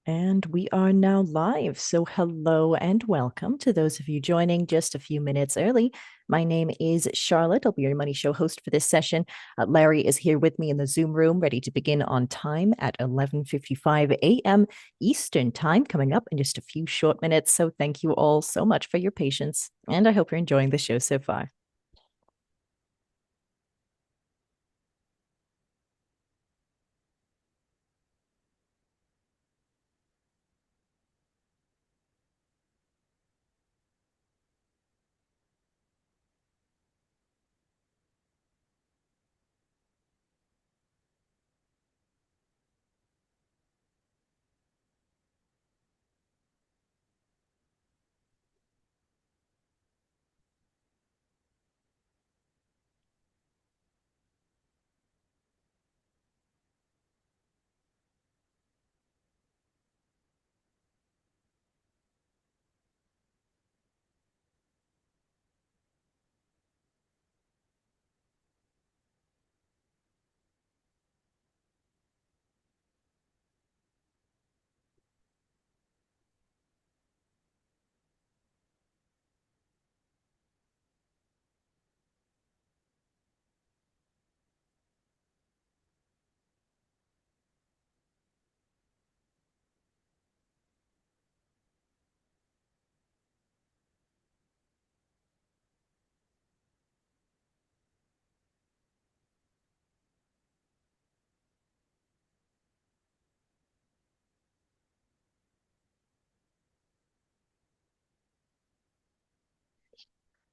And we are now live. So, hello and welcome to those of you joining just a few minutes early. My name is Charlotte. I'll be your Money Show host for this session. Larry is here with me in the Zoom room, ready to begin on time at 11:55 a.m. Eastern Time, coming up in just a few short minutes. So, thank you all so much for your patience. And I hope you're enjoying the show so far.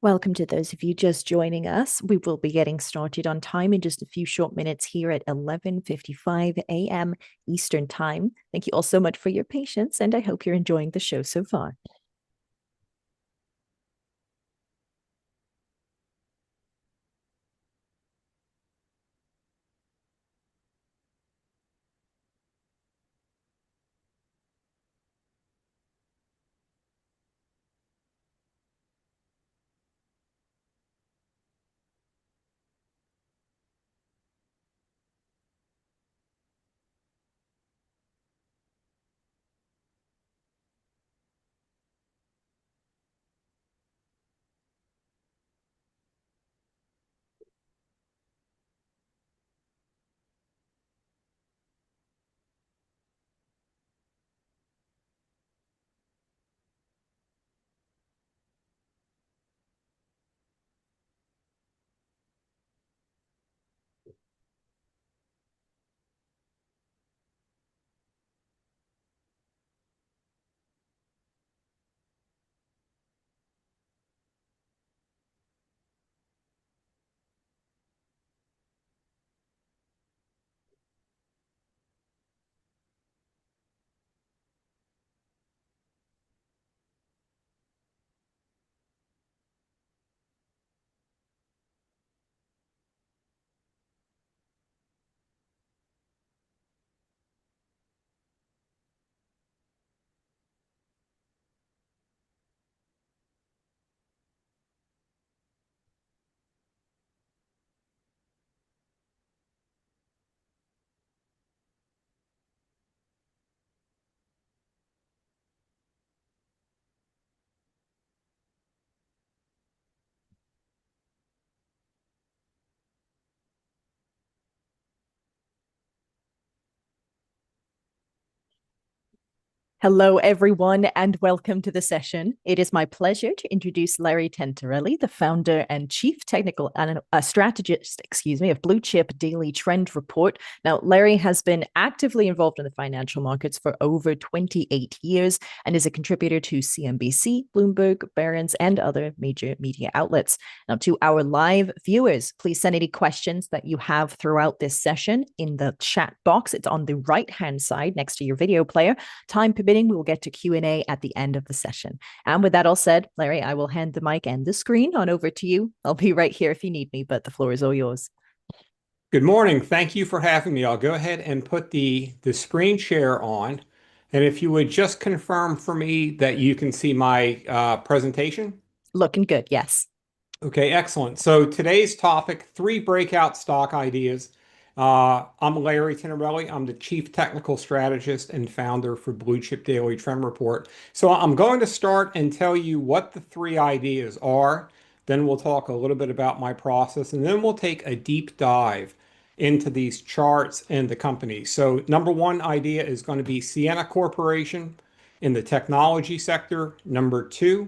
Welcome to those of you just joining us. We will be getting started on time in just a few short minutes here at 11:55 a.m. Eastern Time. Thank you all so much for your patience, and I hope you're enjoying the show so far. Hello, everyone, and welcome to the session. It is my pleasure to introduce Larry Tentarelli, the founder and chief technical strategist, of Blue Chip Daily Trend Report. Now, Larry has been actively involved in the financial markets for over 28 years and is a contributor to CNBC, Bloomberg, Barron's, and other major media outlets. Now, to our live viewers, please send any questions that you have throughout this session in the chat box. It's on the right-hand side next to your video player. Time permitting, we will get to Q&A at the end of the session. And with that all said, Larry, I will hand the mic and the screen on over to you. I'll be right here if you need me, but the floor is all yours. Good morning. Thank you for having me. I'll go ahead and put the screen share on. And if you would just confirm for me that you can see my presentation. Looking good, yes. Okay, excellent. So today's topic, 3 breakout stock ideas I'm Larry Tinarelli. I'm the Chief Technical Strategist and founder for Blue Chip Daily Trend Report. So I'm going to start and tell you what the three ideas are. Then we'll talk a little bit about my process, and then we'll take a deep dive into these charts and the company. So number one idea is going to be Ciena Corporation in the technology sector. Number two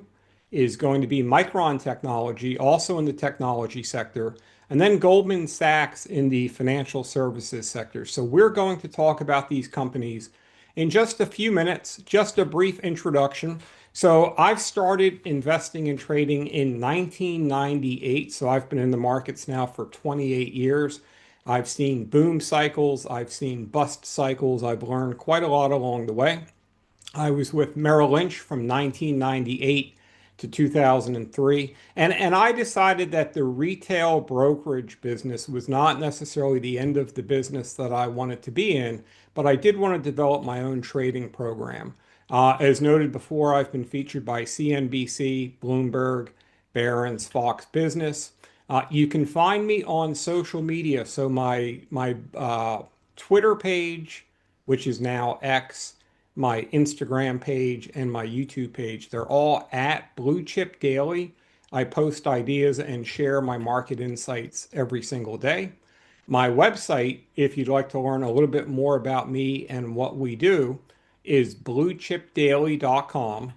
is going to be Micron Technology, also in the technology sector, and then Goldman Sachs in the financial services sector. So we're going to talk about these companies in just a few minutes, just a brief introduction. So I've started investing and trading in 1998. So I've been in the markets now for 28 years. I've seen boom cycles, I've seen bust cycles, I've learned quite a lot along the way. I was with Merrill Lynch from 1998 to 2003. And I decided that the retail brokerage business was not necessarily the end of the business that I wanted to be in, but I did want to develop my own trading program. As noted before, I've been featured by CNBC, Bloomberg, Barron's, Fox Business. You can find me on social media. So my Twitter page, which is now X, my Instagram page, and my YouTube page. They're all at Blue Chip Daily. I post ideas and share my market insights every single day. My website, if you'd like to learn a little bit more about me and what we do, is bluechipdaily.com.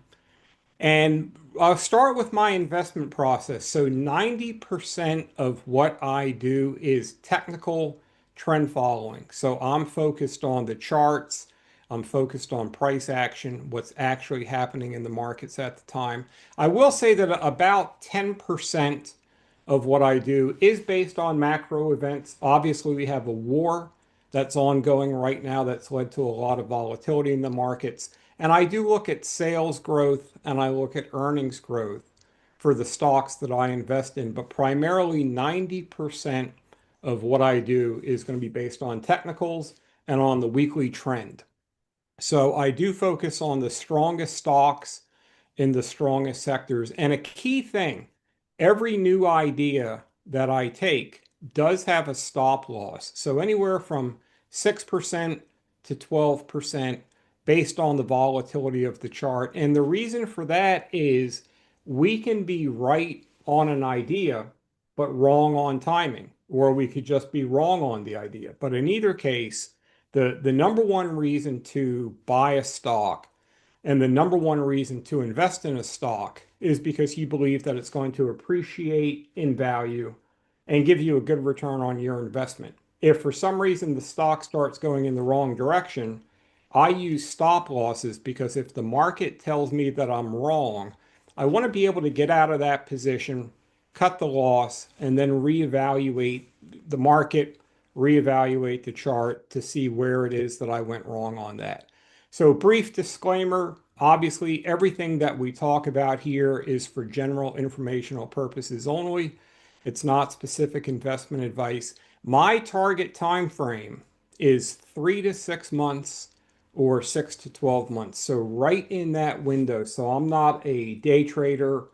And I'll start with my investment process. So 90% of what I do is technical trend following. So I'm focused on the charts. I'm focused on price action, what's actually happening in the markets at the time. I will say that about 10% of what I do is based on macro events. Obviously, we have a war that's ongoing right now that's led to a lot of volatility in the markets. And I do look at sales growth and I look at earnings growth for the stocks that I invest in, but primarily 90% of what I do is going to be based on technicals and on the weekly trend. So I do focus on the strongest stocks in the strongest sectors. And a key thing, every new idea that I take does have a stop loss. So anywhere from 6% to 12% based on the volatility of the chart. And the reason for that is we can be right on an idea, but wrong on timing, or we could just be wrong on the idea. But in either case, the number one reason to buy a stock and the number one reason to invest in a stock is because you believe that it's going to appreciate in value and give you a good return on your investment. If for some reason the stock starts going in the wrong direction, I use stop losses because if the market tells me that I'm wrong, I want to be able to get out of that position, cut the loss, and then reevaluate the market, reevaluate the chart to see where it is that I went wrong on that. So, brief disclaimer, obviously, everything that we talk about here is for general informational purposes only. It's not specific investment advice. My target time frame is 3 to 6 months or 6 to 12 months. So right in that window. So I'm not a day trader.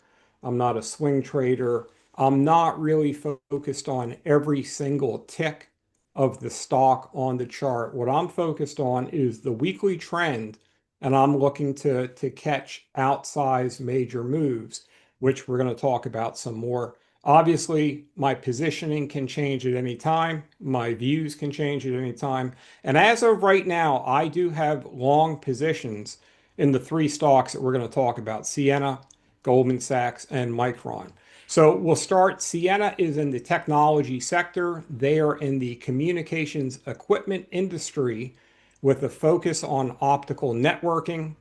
I'm not a swing trader. I'm not really focused on every single tick of the stock on the chart. What I'm focused on is the weekly trend, and I'm looking to catch outsized major moves, which we're going to talk about some more. Obviously, my positioning can change at any time. My views can change at any time. And as of right now, I do have long positions in the three stocks that we're going to talk about: Ciena, Goldman Sachs, and Micron. So we'll start. Ciena is in the technology sector. They are in the communications equipment industry with a focus on optical networking.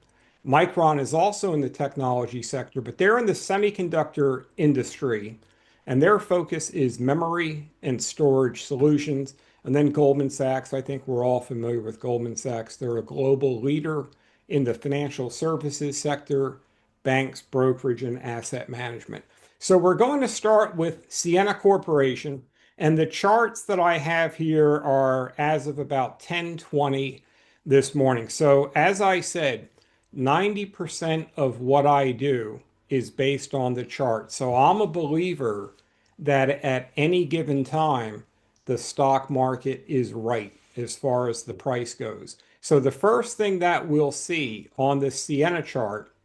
Micron is also in the technology sector, but they're in the semiconductor industry, and their focus is memory and storage solutions. And then Goldman Sachs, I think we're all familiar with Goldman Sachs. They're a global leader in the financial services sector, banks, brokerage, and asset management. So we're going to start with Ciena Corporation. And the charts that I have here are as of about 10:20 this morning. So as I said, 90% of what I do is based on the chart. So I'm a believer that at any given time, the stock market is right as far as the price goes. So the first thing that we'll see on the Sienna chart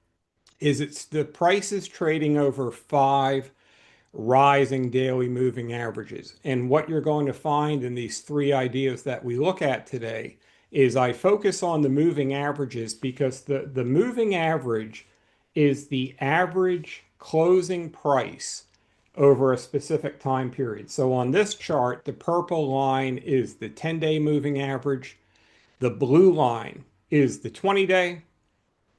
is it's the price is trading over five rising daily moving averages. And what you're going to find in these three ideas that we look at today is I focus on the moving averages because the moving average is the average closing price over a specific time period. So on this chart, the purple line is the 10-day moving average, the blue line is the 20-day,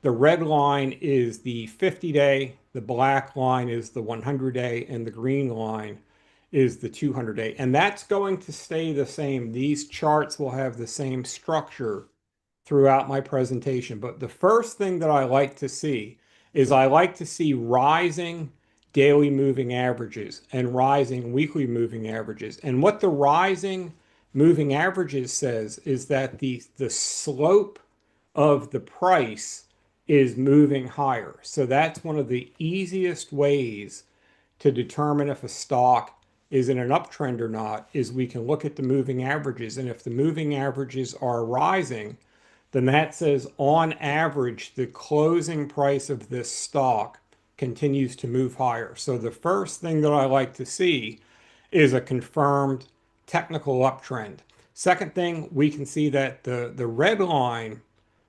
the red line is the 50-day, the black line is the 100-day, and the green line is the 200-day. And that's going to stay the same. These charts will have the same structure throughout my presentation. But the first thing that I like to see is I like to see rising daily moving averages and rising weekly moving averages. And what the rising moving averages says is that the slope of the price is moving higher. So that's one of the easiest ways to determine if a stock is in an uptrend or not, is we can look at the moving averages. And if the moving averages are rising, then that says on average, the closing price of this stock continues to move higher. So the first thing that I like to see is a confirmed technical uptrend. Second thing, we can see that the red line,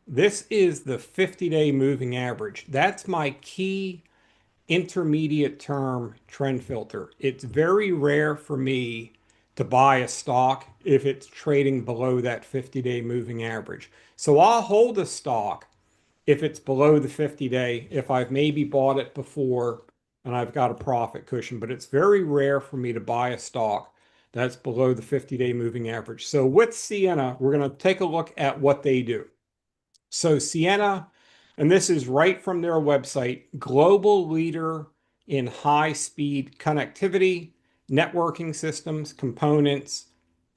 this is the 50-day moving average. That's my key intermediate term trend filter. It's very rare for me to buy a stock if it's trading below that 50-day moving average. So I'll hold a stock if it's below the 50-day, if I've maybe bought it before and I've got a profit cushion, but it's very rare for me to buy a stock that's below the 50-day moving average. So with Sienna, we're going to take a look at what they do. So Sienna, and this is right from their website, global leader in high-speed connectivity, networking systems, components,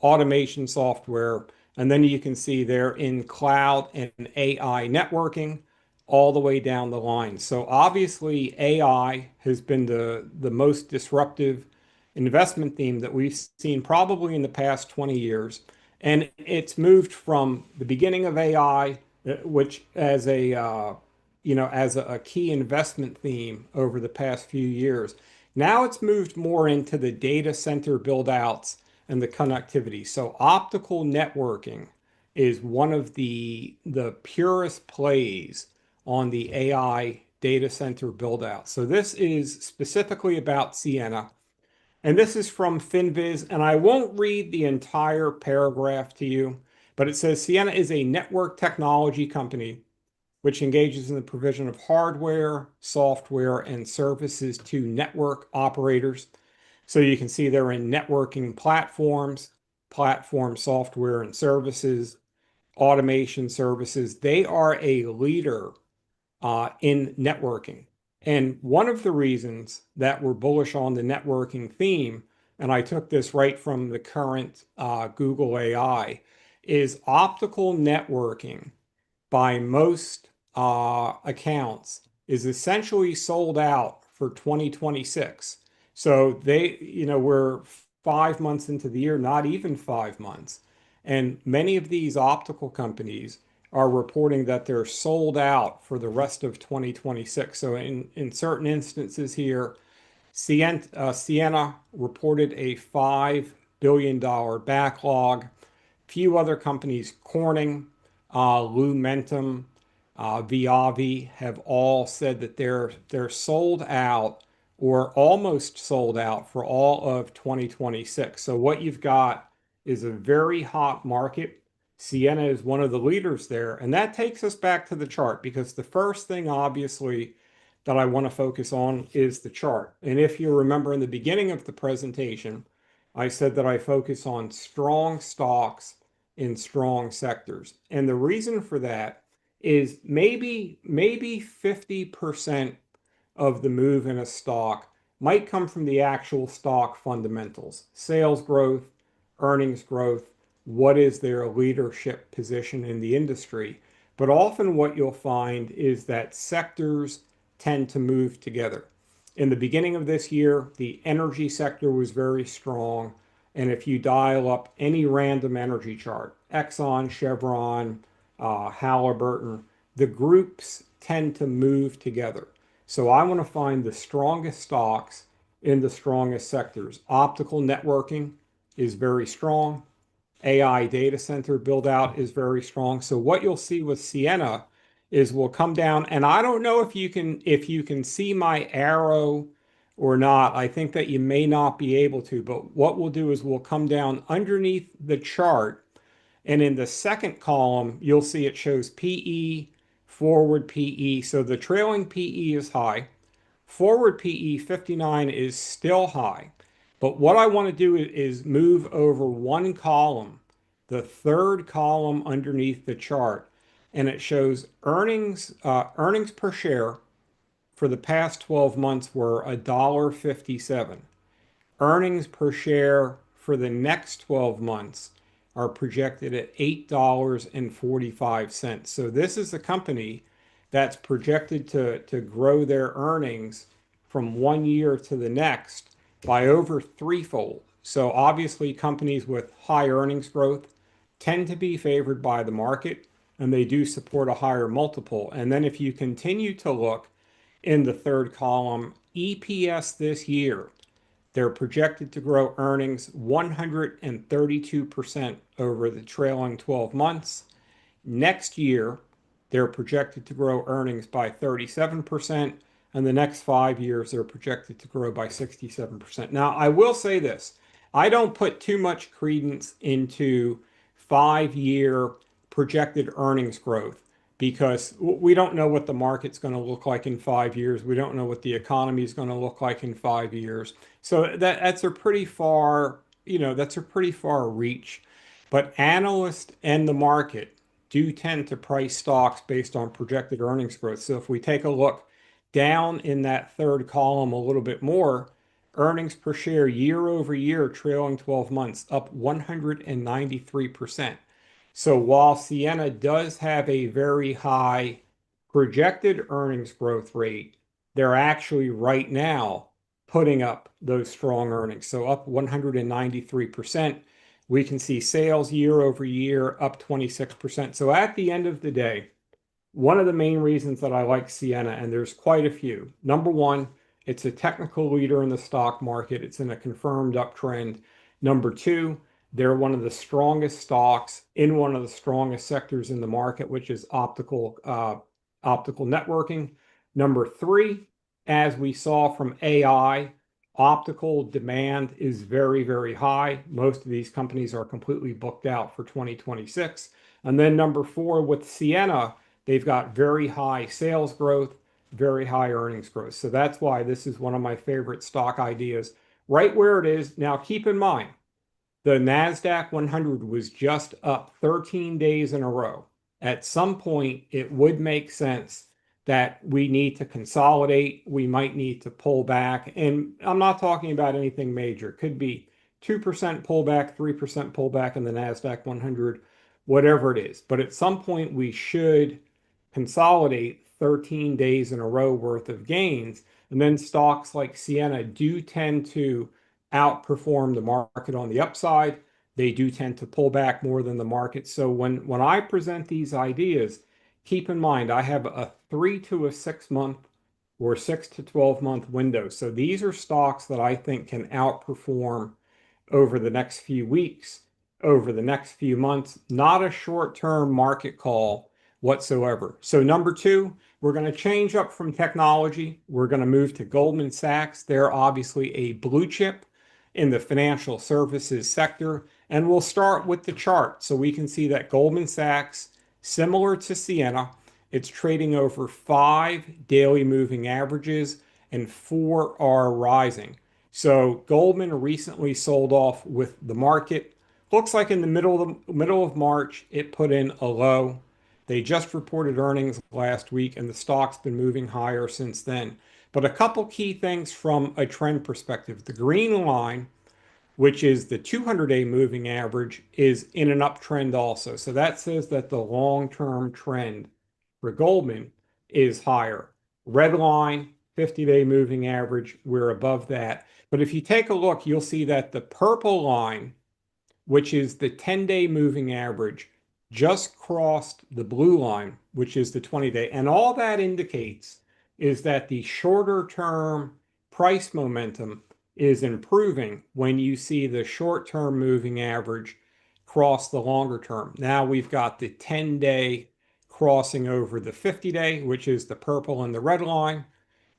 automation software, and then you can see they're in cloud and AI networking all the way down the line. So obviously AI has been the most disruptive investment theme that we've seen probably in the past 20 years. And it's moved from the beginning of AI, which as a key investment theme over the past few years. Now it's moved more into the data center build outs and the connectivity. So optical networking is one of the purest plays on the AI data center build out. So this is specifically about Sienna. And this is from FinViz, and I won't read the entire paragraph to you, but it says Sienna is a network technology company which engages in the provision of hardware, software, and services to network operators. So you can see they're in networking platforms, platform software and services, automation services. They are a leader in networking. And one of the reasons that we're bullish on the networking theme, and I took this right from the current Google AI, is optical networking by most accounts is essentially sold out for 2026. So we're 5 months into the year, not even 5 months. And many of these optical companies are reporting that they're sold out for the rest of 2026. So in certain instances here, Sienna reported a $5 billion backlog. Few other companies, Corning, Lumentum, Viavi, have all said that they're sold out or almost sold out for all of 2026. So what you've got is a very hot market. Sienna is one of the leaders there, and that takes us back to the chart because the first thing, obviously, that I want to focus on is the chart. And if you remember in the beginning of the presentation, I said that I focus on strong stocks in strong sectors. And the reason for that is maybe 50% of the move in a stock might come from the actual stock fundamentals, sales growth, earnings growth, what is their leadership position in the industry. But often what you'll find is that sectors tend to move together. In the beginning of this year, the energy sector was very strong. And if you dial up any random energy chart, Exxon, Chevron, Halliburton, the groups tend to move together. So I want to find the strongest stocks in the strongest sectors. Optical networking is very strong. AI data center build out is very strong. So what you'll see with Sienna is we'll come down, and I don't know if you can see my arrow or not. I think that you may not be able to, but what we'll do is we'll come down underneath the chart, and in the second column, you'll see it shows PE, forward PE. So the trailing PE is high. Forward PE 59 is still high. But what I want to do is move over one column, the third column underneath the chart, and it shows earnings per share for the past 12 months were $1.57. Earnings per share for the next 12 months are projected at $8.45. So this is a company that's projected to grow their earnings from one year to the next by over threefold. So obviously, companies with high earnings growth tend to be favored by the market, and they do support a higher multiple. And then if you continue to look in the third column, EPS this year, they're projected to grow earnings 132% over the trailing 12 months. Next year, they're projected to grow earnings by 37%, and the next 5 years, they're projected to grow by 67%. Now, I will say this, I don't put too much credence into 5 year projected earnings growth because we don't know what the market's going to look like in 5 years. We don't know what the economy is going to look like in 5 years. So that's a pretty far, that's a pretty far reach. But analysts and the market do tend to price stocks based on projected earnings growth. So if we take a look down in that third column a little bit more, earnings per share year over year, trailing 12 months, up 193%. So while Sienna does have a very high projected earnings growth rate, they're actually right now putting up those strong earnings. So up 193%. We can see sales year over year up 26%. So at the end of the day, one of the main reasons that I like Sienna, and there's quite a few. Number one, it's a technical leader in the stock market. It's in a confirmed uptrend. Number two, they're one of the strongest stocks in one of the strongest sectors in the market, which is optical networking. Number three, as we saw from AI, optical demand is very, very high. Most of these companies are completely booked out for 2026. And then number four, with Sienna, they've got very high sales growth, very high earnings growth. So that's why this is one of my favorite stock ideas, right where it is. Now, keep in mind, the NASDAQ 100 was just up 13 days in a row. At some point, it would make sense that we need to consolidate. We might need to pull back. And I'm not talking about anything major. It could be 2% pullback, 3% pullback in the NASDAQ 100, whatever it is. But at some point, we should consolidate 13 days in a row worth of gains. And then stocks like Sienna do tend to outperform the market on the upside. They do tend to pull back more than the market. So when I present these ideas, keep in mind I have a 3 to 6 month or 6 to 12 month window. So these are stocks that I think can outperform over the next few weeks, over the next few months, not a short-term market call whatsoever. So number two, we're going to change up from technology. We're going to move to Goldman Sachs. They're obviously a blue chip in the financial services sector. And we'll start with the chart. So we can see that Goldman Sachs, similar to Sienna, it's trading over 5 daily moving averages and 4 are rising. So Goldman recently sold off with the market. Looks like in the middle of March, it put in a low. They just reported earnings last week, and the stock's been moving higher since then. But a couple key things from a trend perspective. The green line, which is the 200-day moving average, is in an uptrend also. So that says that the long-term trend for Goldman is higher. Red line 50-day moving average, we're above that. But if you take a look, you'll see that the purple line, which is the 10-day moving average, just crossed the blue line, which is the 20-day. And all that indicates is that the shorter term price momentum is improving when you see the short-term moving average cross the longer term. Now we've got the 10-day crossing over the 50-day, which is the purple and the red line.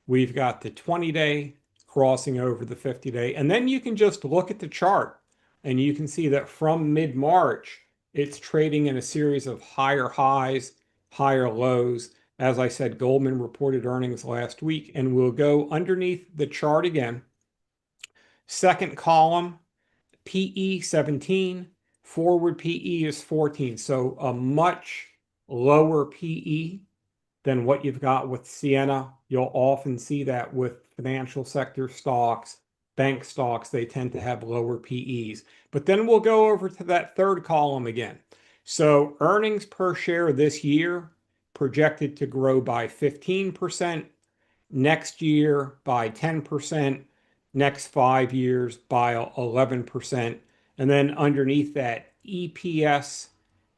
We've got the 20-day crossing over the 50-day. And then you can just look at the chart and you can see that from mid-March, it's trading in a series of higher highs, higher lows. As I said, Goldman reported earnings last week, and we'll go underneath the chart again. Second column, PE 17, forward PE is 14. So a much lower PE than what you've got with Sienna. You'll often see that with financial sector stocks, bank stocks, they tend to have lower PEs. But then we'll go over to that third column again. So earnings per share this year projected to grow by 15%, next year by 10%, next 5 years by 11%. And then underneath that, EPS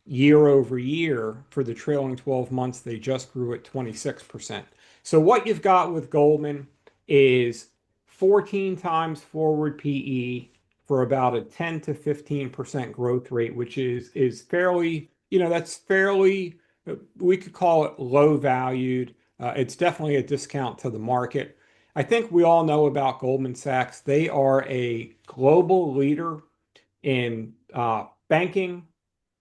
year over year for the trailing 12 months, they just grew at 26%. So what you've got with Goldman is 14 times forward PE for about a 10 to 15% growth rate, which is fairly, that's fairly, we could call it low valued. It's definitely a discount to the market. I think we all know about Goldman Sachs. They are a global leader in banking,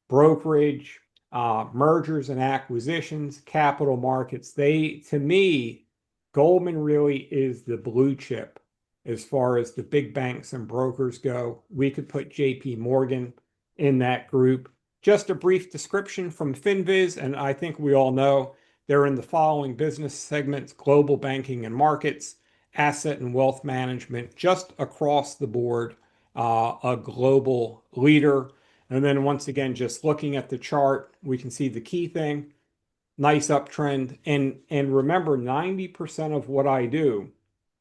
brokerage, mergers and acquisitions, capital markets. To me, Goldman really is the blue chip as far as the big banks and brokers go. We could put JP Morgan in that group. Just a brief description from FinViz, and I think we all know they're in the following business segments: global banking and markets, asset and wealth management, just across the board, a global leader. And then once again, just looking at the chart, we can see the key thing, nice uptrend. And remember, 90% of what I do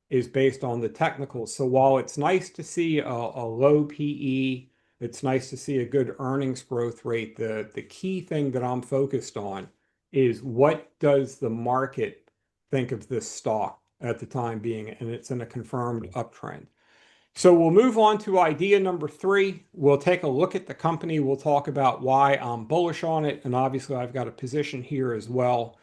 is based on the technicals. So while it's nice to see a low PE, it's nice to see a good earnings growth rate, the key thing that I'm focused on is what does the market think of this stock at the time being, and it's in a confirmed uptrend. So we'll move on to idea number 3. We'll take a look at the company. We'll talk about why I'm bullish on it. And obviously, I've got a position here as well.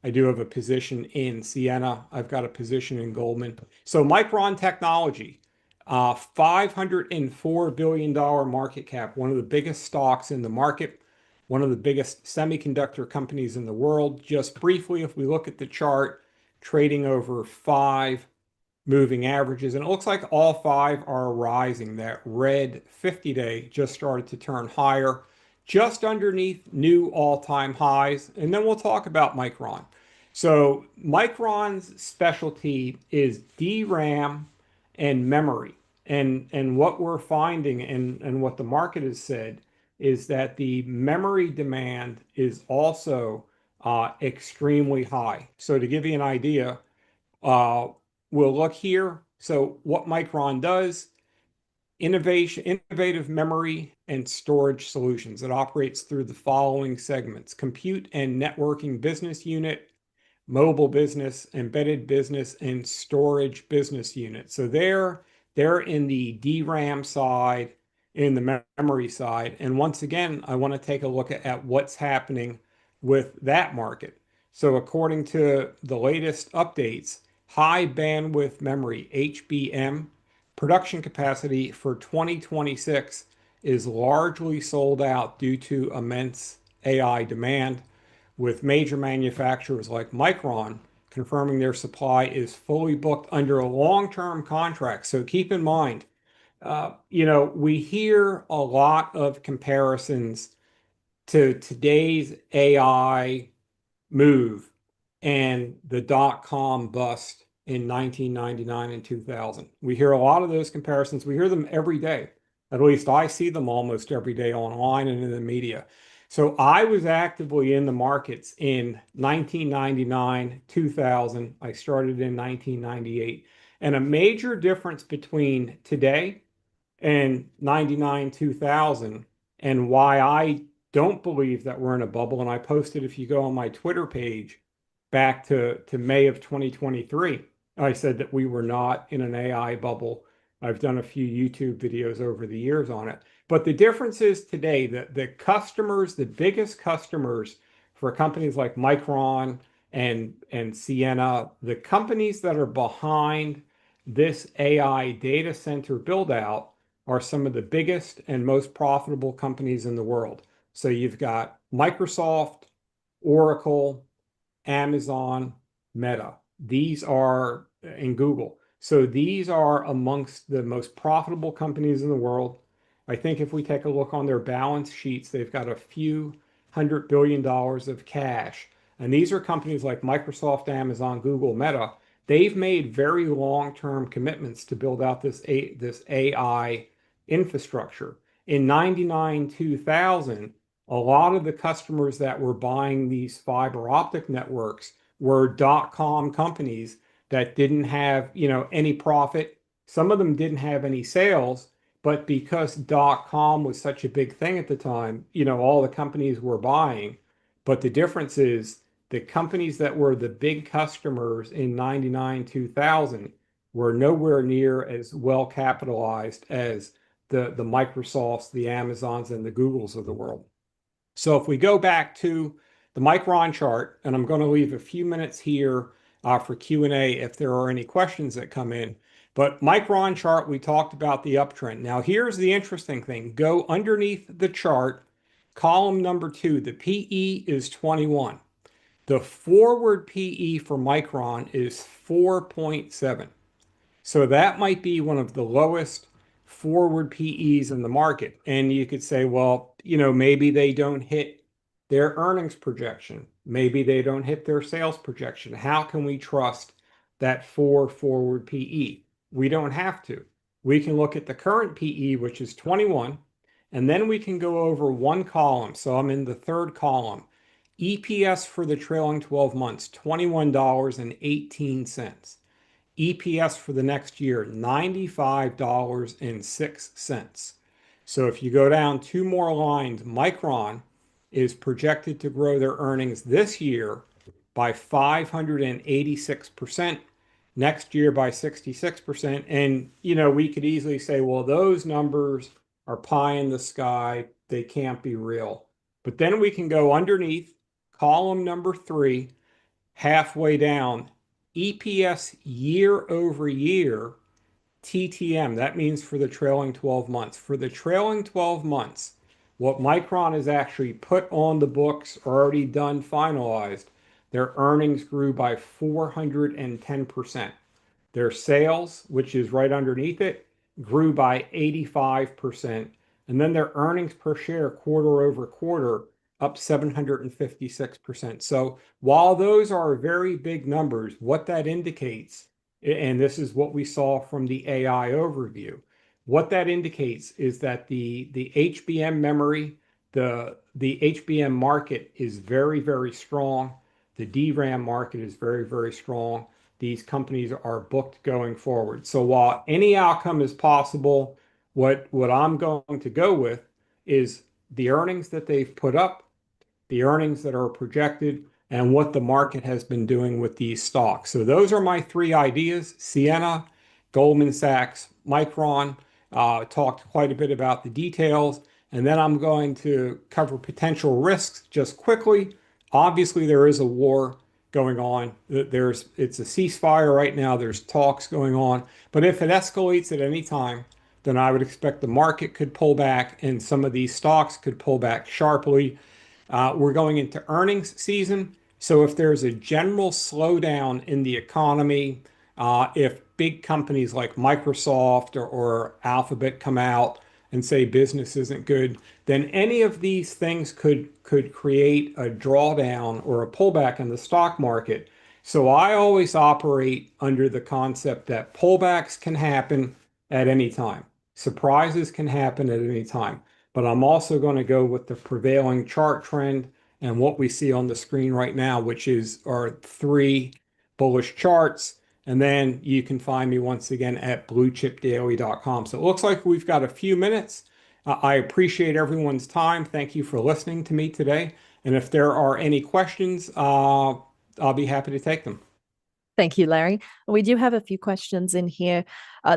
I do have a position in Sienna. I've got a position in Goldman. So Micron Technology, $504 billion market cap, one of the biggest stocks in the market, one of the biggest semiconductor companies in the world. Just briefly, if we look at the chart, trading over 5 moving averages, and it looks like all 5 are rising. That red 50-day just started to turn higher, just underneath new all-time highs. And then we'll talk about Micron. So Micron's specialty is DRAM and memory. And what we're finding and what the market has said is that the memory demand is also extremely high. So to give you an idea, we'll look here. So what Micron does, innovative memory and storage solutions. It operates through the following segments: compute and networking business unit, mobile business, embedded business, and storage business unit. So they're in the DRAM side, in the memory side. And once again, I want to take a look at what's happening with that market. So according to the latest updates, high bandwidth memory, HBM, production capacity for 2026 is largely sold out due to immense AI demand, with major manufacturers like Micron confirming their supply is fully booked under a long-term contract. So keep in mind, we hear a lot of comparisons to today's AI move and the dot-com bust in 1999 and 2000. We hear a lot of those comparisons. We hear them every day. At least I see them almost every day online and in the media. So I was actively in the markets in 1999, 2000. I started in 1998. And a major difference between today and 99, 2000, and why I don't believe that we're in a bubble. And I posted, if you go on my Twitter page back to May of 2023, I said that we were not in an AI bubble. I've done a few YouTube videos over the years on it. But the difference is today that the customers, the biggest customers for companies like Micron and Ciena, the companies that are behind this AI data center build out are some of the biggest and most profitable companies in the world. So you've got Microsoft, Oracle, Amazon, Meta. These are in Google. So these are amongst the most profitable companies in the world. I think if we take a look on their balance sheets, they've got a few $100 billion of cash. And these are companies like Microsoft, Amazon, Google, Meta. They've made very long-term commitments to build out this AI infrastructure. In 99, 2000, a lot of the customers that were buying these fiber optic networks were dot-com companies that didn't have, any profit. Some of them didn't have any sales, but because dot-com was such a big thing at the time, all the companies were buying. But the difference is the companies that were the big customers in 99, 2000 were nowhere near as well capitalized as the Microsofts, the Amazons, and the Googles of the world. So if we go back to the Micron chart, and I'm going to leave a few minutes here for Q&A if there are any questions that come in. But Micron chart, we talked about the uptrend. Now here's the interesting thing. Go underneath the chart, column number 2, the PE is 21. The forward PE for Micron is 4.7. So that might be one of the lowest forward PEs in the market. And you could say, well, maybe they don't hit their earnings projection. Maybe they don't hit their sales projection. How can we trust that forward PE? We don't have to. We can look at the current PE, which is 21, and then we can go over one column. So I'm in the third column. EPS for the trailing 12 months, $21.18. EPS for the next year, $95.06. So if you go down two more lines, Micron is projected to grow their earnings this year by 586%, next year by 66%. And, we could easily say, well, those numbers are pie in the sky. They can't be real. But then we can go underneath column number 3, halfway down, EPS year over year, TTM. That means for the trailing 12 months. For the trailing 12 months, what Micron has actually put on the books, already done, finalized, their earnings grew by 410%. Their sales, which is right underneath it, grew by 85%. And then their earnings per share quarter over quarter up 756%. So while those are very big numbers, what that indicates, and this is what we saw from the AI overview, what that indicates is that the HBM memory, the HBM market is very, very strong. The DRAM market is very, very strong. These companies are booked going forward. So while any outcome is possible, what I'm going to go with is the earnings that they've put up, the earnings that are projected, and what the market has been doing with these stocks. So those are my three ideas. Ciena, Goldman Sachs, Micron, talked quite a bit about the details. And then I'm going to cover potential risks just quickly. Obviously, there is a war going on. It's a ceasefire right now. There's talks going on. But if it escalates at any time, then I would expect the market could pull back and some of these stocks could pull back sharply. We're going into earnings season. So if there's a general slowdown in the economy, if big companies like Microsoft or Alphabet come out and say business isn't good, then any of these things could create a drawdown or a pullback in the stock market. So I always operate under the concept that pullbacks can happen at any time. Surprises can happen at any time. but I'm also going to go with the prevailing chart trend and what we see on the screen right now, which is our three bullish charts. And then you can find me once again at bluechipdaily.com. So it looks like we've got a few minutes. I appreciate everyone's time. Thank you for listening to me today. And if there are any questions, I'll be happy to take them. Thank you, Larry. We do have a few questions in here.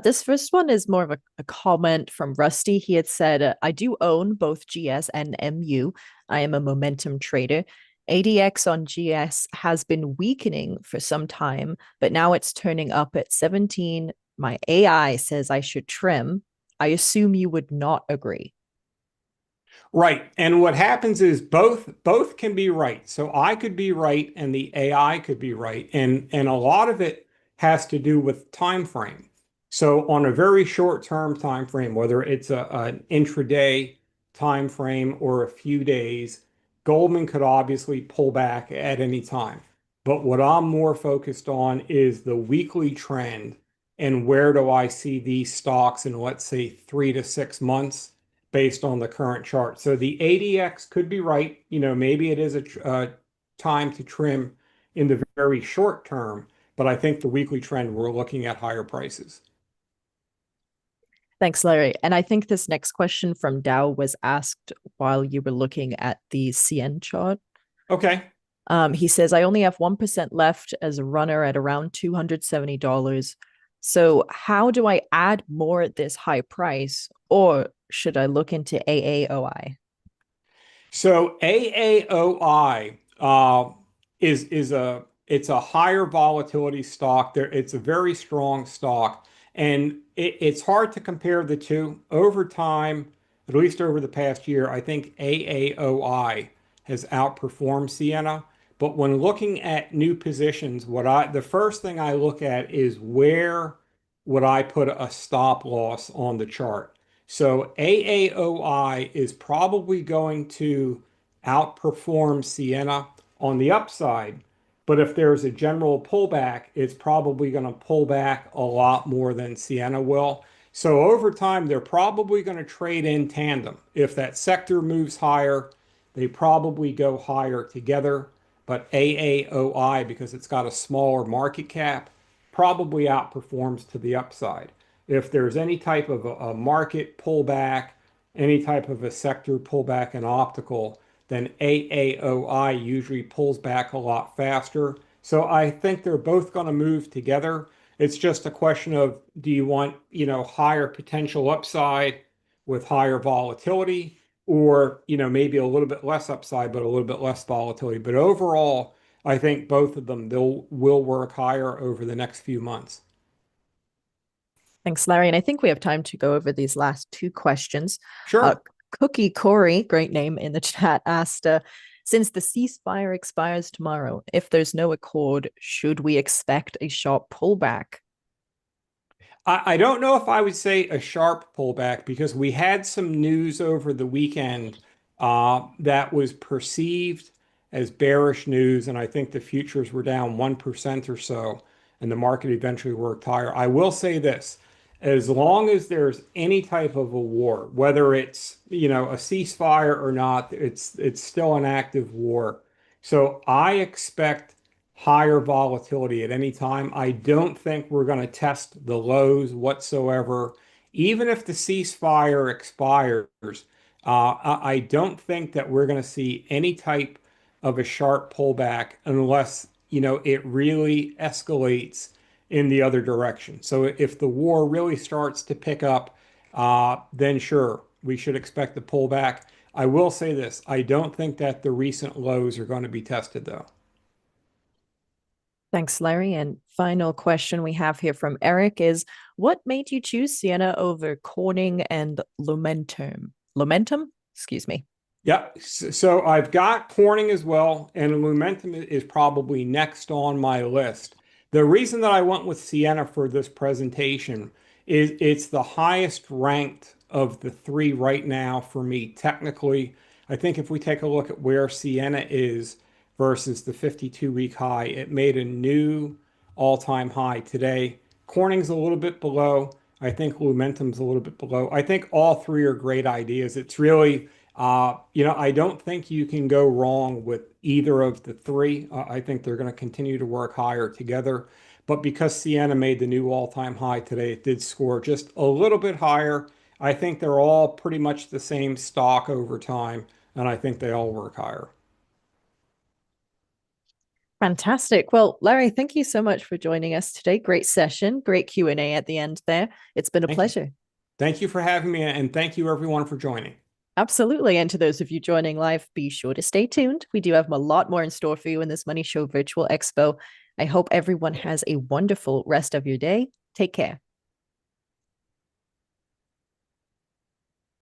This first one is more of a comment from Rusty. He had said, I do own both GS and MU. I am a momentum trader. ADX on GS has been weakening for some time, but now it's turning up at 17. My AI says I should trim. I assume you would not agree. Right. And what happens is both can be right. So I could be right and the AI could be right. And a lot of it has to do with time frame. So on a very short term time frame, whether it's an intraday time frame or a few days, Goldman could obviously pull back at any time. But what I'm more focused on is the weekly trend and where do I see these stocks in, let's say, 3 to 6 months based on the current chart. So the ADX could be right. Maybe it is a time to trim in the very short term, but I think the weekly trend, we're looking at higher prices. Thanks, Larry. And I think this next question from Dow was asked while you were looking at the CN chart. Okay. He says, I only have 1% left as a runner at around $270. So, how do I add more at this high price, or should I look into AAOI? So AAOI is it's a higher volatility stock. It's a very strong stock, and it's hard to compare the two over time. At least over the past year, I think AAOI has outperformed Sienna. But when looking at new positions, the first thing I look at is where would I put a stop loss on the chart. So AAOI is probably going to outperform Sienna on the upside. But if there's a general pullback, it's probably going to pull back a lot more than Sienna will. So over time, they're probably going to trade in tandem. If that sector moves higher, they probably go higher together. But AAOI, because it's got a smaller market cap, probably outperforms to the upside. If there's any type of a market pullback, any type of a sector pullback in optical, then AAOI usually pulls back a lot faster. So I think they're both going to move together. It's just a question of, do you want, higher potential upside with higher volatility, or, maybe a little bit less upside, but a little bit less volatility. But overall, I think both of them will work higher over the next few months. Thanks, Larry. And I think we have time to go over these last two questions. Uh, Sure. Cookie Corey, great name in the chat, asked, since the ceasefire expires tomorrow, if there's no accord, should we expect a sharp pullback? I don't know if I would say a sharp pullback because we had some news over the weekend that was perceived as bearish news, and I think the futures were down 1% or so, and the market eventually worked higher. I will say this, as long as there's any type of a war, whether it's, a ceasefire or not, it's still an active war. So I expect higher volatility at any time. I don't think we're going to test the lows whatsoever. Even if the ceasefire expires, I don't think that we're going to see any type of a sharp pullback unless, it really escalates in the other direction. So if the war really starts to pick up, then sure, we should expect the pullback. I will say this, I don't think that the recent lows are going to be tested though. Thanks, Larry. And final question we have here from Eric is, what made you choose Sienna over Corning and Lumentum? Lumentum? Excuse me. Yeah, so I've got Corning as well, and Lumentum is probably next on my list. The reason that I went with Sienna for this presentation is it's the highest ranked of the three right now for me technically. I think if we take a look at where Sienna is versus the 52-week high, it made a new all-time high today. Corning's a little bit below. I think Lumentum's a little bit below. I think all three are great ideas. It's really, I don't think you can go wrong with either of the three. I think they're going to continue to work higher together. But because Sienna made the new all-time high today, it did score just a little bit higher. I think they're all pretty much the same stock over time, and I think they all work higher. Fantastic. Well, Larry, thank you so much for joining us today. Great session, great Q&A at the end there. It's been a Thank you. pleasure. Thank you for having me, and thank you everyone for joining. Absolutely. And to those of you joining live, be sure to stay tuned. We do have a lot more in store for you in this Money Show Virtual Expo. I hope everyone has a wonderful rest of your day. Take care.